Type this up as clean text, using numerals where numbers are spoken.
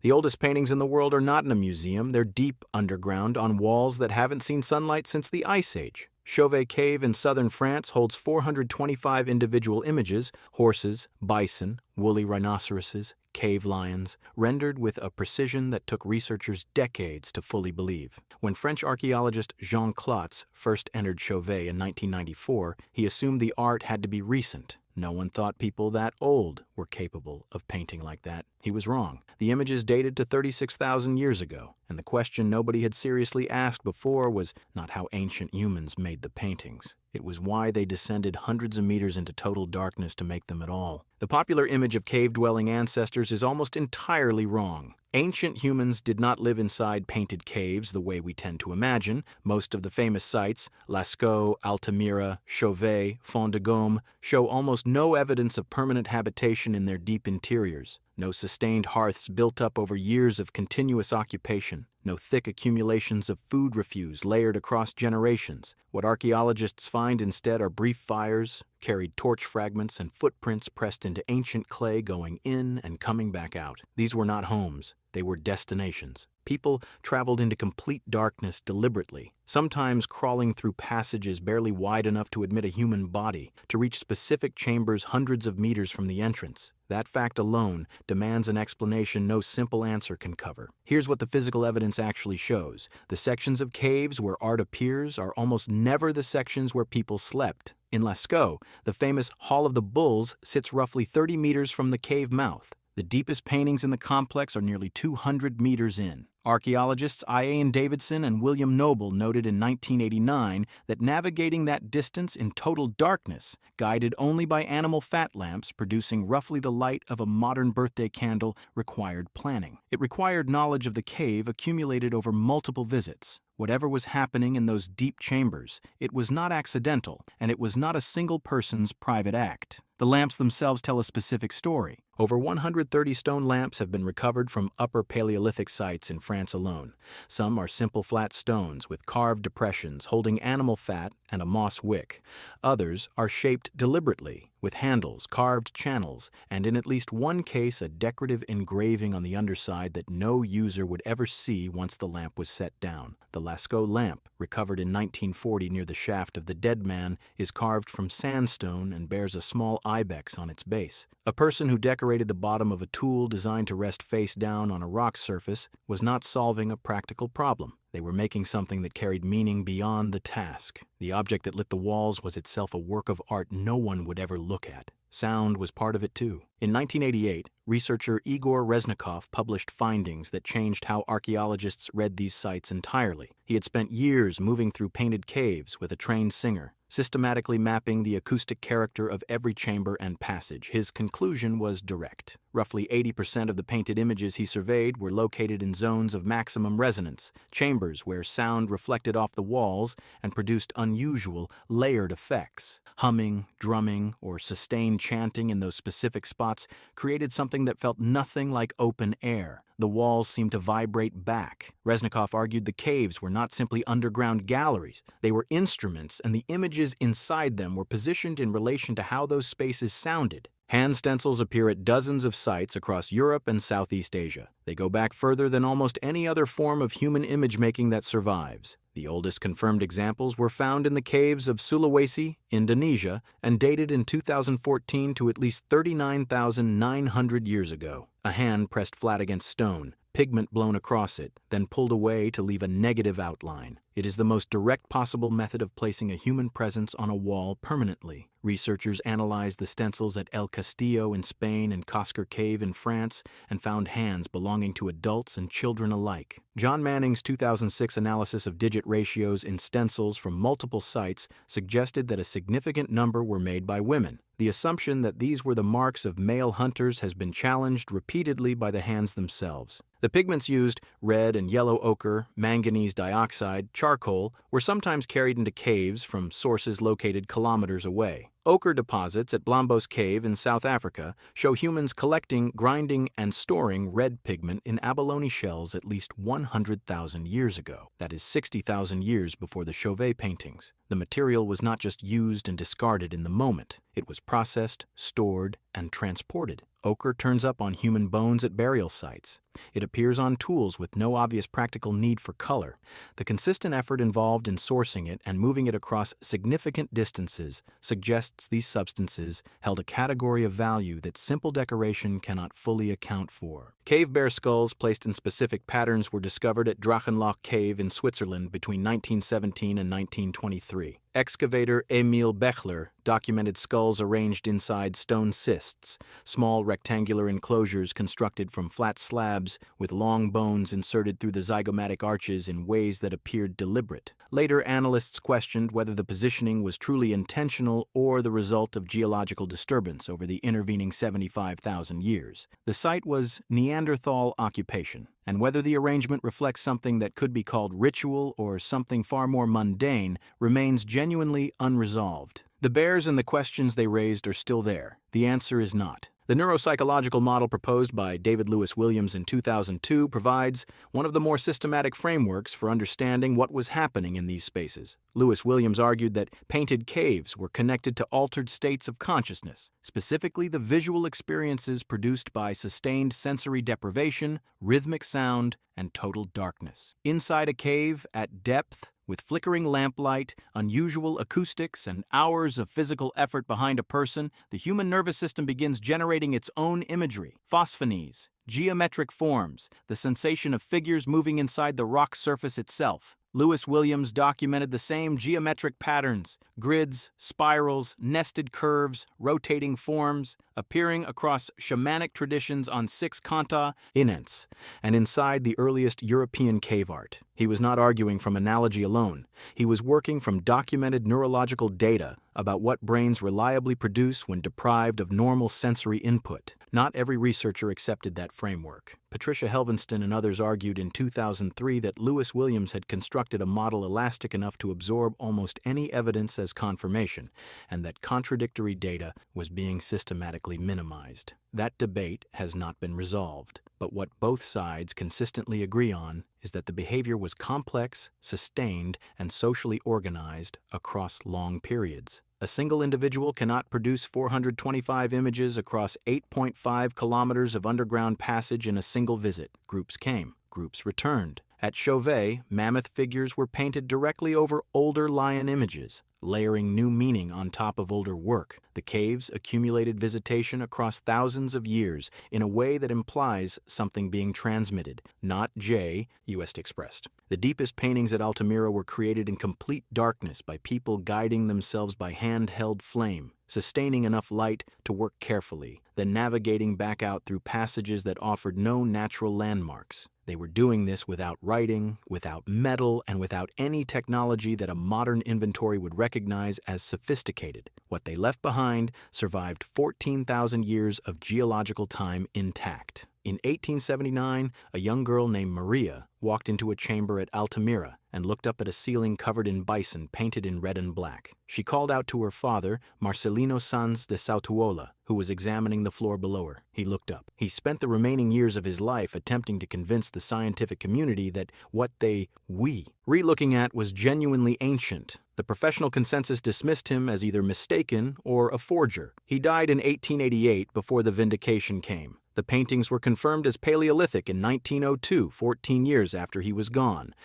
The oldest paintings in the world are not in a museum, they're deep underground on walls that haven't seen sunlight since the Ice Age. Chauvet Cave in southern France holds 425 individual images: horses, bison, woolly rhinoceroses, cave lions, rendered with a precision that took researchers decades to fully believe. When French archaeologist Jean Clots first entered Chauvet in 1994, he assumed the art had to be recent. No one thought people that old were capable of painting like that. He was wrong. The images dated to 36,000 years ago, and the question nobody had seriously asked before was not how ancient humans made the paintings. It was why they descended hundreds of meters into total darkness to make them at all. The popular image of cave-dwelling ancestors is almost entirely wrong. Ancient humans did not live inside painted caves the way we tend to imagine. Most of the famous sites, Lascaux, Altamira, Chauvet, Fond de Gaume, show almost no evidence of permanent habitation in their deep interiors. No sustained hearths built up over years of continuous occupation. No thick accumulations of food refuse layered across generations. What archaeologists find instead are brief fires, carried torch fragments, and footprints pressed into ancient clay going in and coming back out. These were not homes. They were destinations. People traveled into complete darkness deliberately, sometimes crawling through passages barely wide enough to admit a human body, to reach specific chambers hundreds of meters from the entrance. That fact alone demands an explanation no simple answer can cover. Here's what the physical evidence actually shows. The sections of caves where art appears are almost never the sections where people slept. In Lascaux, the famous Hall of the Bulls sits roughly 30 meters from the cave mouth. The deepest paintings in the complex are nearly 200 meters in. Archaeologists Ian Davidson and William Noble noted in 1989 that navigating that distance in total darkness, guided only by animal fat lamps producing roughly the light of a modern birthday candle, required planning. It required knowledge of the cave accumulated over multiple visits. Whatever was happening in those deep chambers, it was not accidental, and it was not a single person's private act. The lamps themselves tell a specific story. Over 130 stone lamps have been recovered from Upper Paleolithic sites in France alone. Some are simple flat stones with carved depressions holding animal fat and a moss wick. Others are shaped deliberately, with handles, carved channels, and in at least one case a decorative engraving on the underside that no user would ever see once the lamp was set down. The Lascaux lamp, recovered in 1940 near the shaft of the dead man, is carved from sandstone and bears a small ibex on its base. A person who decorated the bottom of a tool designed to rest face down on a rock surface was not solving a practical problem. They were making something that carried meaning beyond the task. The object that lit the walls was itself a work of art no one would ever look at. Sound was part of it too. In 1988, researcher Igor Reznikov published findings that changed how archaeologists read these sites entirely. He had spent years moving through painted caves with a trained singer, systematically mapping the acoustic character of every chamber and passage. His conclusion was direct. Roughly 80% of the painted images he surveyed were located in zones of maximum resonance, chambers where sound reflected off the walls and produced unusual, layered effects. Humming, drumming, or sustained chanting in those specific spots created something that felt nothing like open air. The walls seemed to vibrate back. Reznikov argued the caves were not simply underground galleries. They were instruments, and the images inside them were positioned in relation to how those spaces sounded. Hand stencils appear at dozens of sites across Europe and Southeast Asia. They go back further than almost any other form of human image-making that survives. The oldest confirmed examples were found in the caves of Sulawesi, Indonesia, and dated in 2014 to at least 39,900 years ago. A hand pressed flat against stone, pigment blown across it, then pulled away to leave a negative outline. It is the most direct possible method of placing a human presence on a wall permanently. Researchers analyzed the stencils at El Castillo in Spain and Cosquer Cave in France and found hands belonging to adults and children alike. John Manning's 2006 analysis of digit ratios in stencils from multiple sites suggested that a significant number were made by women. The assumption that these were the marks of male hunters has been challenged repeatedly by the hands themselves. The pigments used, red and yellow ochre, manganese dioxide, charcoal, were sometimes carried into caves from sources located kilometers away. Ochre deposits at Blombos Cave in South Africa show humans collecting, grinding, and storing red pigment in abalone shells at least 100,000 years ago. That is 60,000 years before the Chauvet paintings. The material was not just used and discarded in the moment. It was processed, stored, and transported. Ochre turns up on human bones at burial sites. It appears on tools with no obvious practical need for color. The consistent effort involved in sourcing it and moving it across significant distances suggests these substances held a category of value that simple decoration cannot fully account for. Cave bear skulls placed in specific patterns were discovered at Drachenloch Cave in Switzerland between 1917 and 1923. Excavator Emil Bechler documented skulls arranged inside stone cists, small rectangular enclosures constructed from flat slabs with long bones inserted through the zygomatic arches in ways that appeared deliberate. Later, analysts questioned whether the positioning was truly intentional or the result of geological disturbance over the intervening 75,000 years. The site was Neanderthal occupation, and whether the arrangement reflects something that could be called ritual or something far more mundane remains genuinely unresolved. The bears and the questions they raised are still there. The answer is not. The neuropsychological model proposed by David Lewis Williams in 2002 provides one of the more systematic frameworks for understanding what was happening in these spaces. Lewis Williams argued that painted caves were connected to altered states of consciousness, specifically the visual experiences produced by sustained sensory deprivation, rhythmic sound, and total darkness. Inside a cave, at depth, with flickering lamplight, unusual acoustics, and hours of physical effort behind a person, the human nervous system begins generating its own imagery, phosphonies, geometric forms, the sensation of figures moving inside the rock surface itself. Lewis Williams documented the same geometric patterns, grids, spirals, nested curves, rotating forms, appearing across shamanic traditions on 6 kanta, inents, and inside the earliest European cave art. He was not arguing from analogy alone. He was working from documented neurological data about what brains reliably produce when deprived of normal sensory input. Not every researcher accepted that framework. Patricia Helvenston and others argued in 2003 that Lewis Williams had constructed a model elastic enough to absorb almost any evidence as confirmation, and that contradictory data was being systematically minimized. That debate has not been resolved, but what both sides consistently agree on is that the behavior was complex, sustained, and socially organized across long periods. A single individual cannot produce 425 images across 8.5 kilometers of underground passage in a single visit. Groups came, groups returned. At Chauvet, mammoth figures were painted directly over older lion images, layering new meaning on top of older work. The caves accumulated visitation across thousands of years in a way that implies something being transmitted, not U.S. expressed. The deepest paintings at Altamira were created in complete darkness by people guiding themselves by handheld flame, sustaining enough light to work carefully, then navigating back out through passages that offered no natural landmarks. They were doing this without writing, without metal, and without any technology that a modern inventory would recognize as sophisticated. What they left behind survived 14,000 years of geological time intact. In 1879, a young girl named Maria walked into a chamber at Altamira and looked up at a ceiling covered in bison painted in red and black. She called out to her father, Marcelino Sanz de Sautuola, who was examining the floor below her. He looked up. He spent the remaining years of his life attempting to convince the scientific community that what we re-looking at was genuinely ancient. The professional consensus dismissed him as either mistaken or a forger. He died in 1888 before the Vindication came. The paintings were confirmed as Paleolithic in 1902, 14 years after he was gone.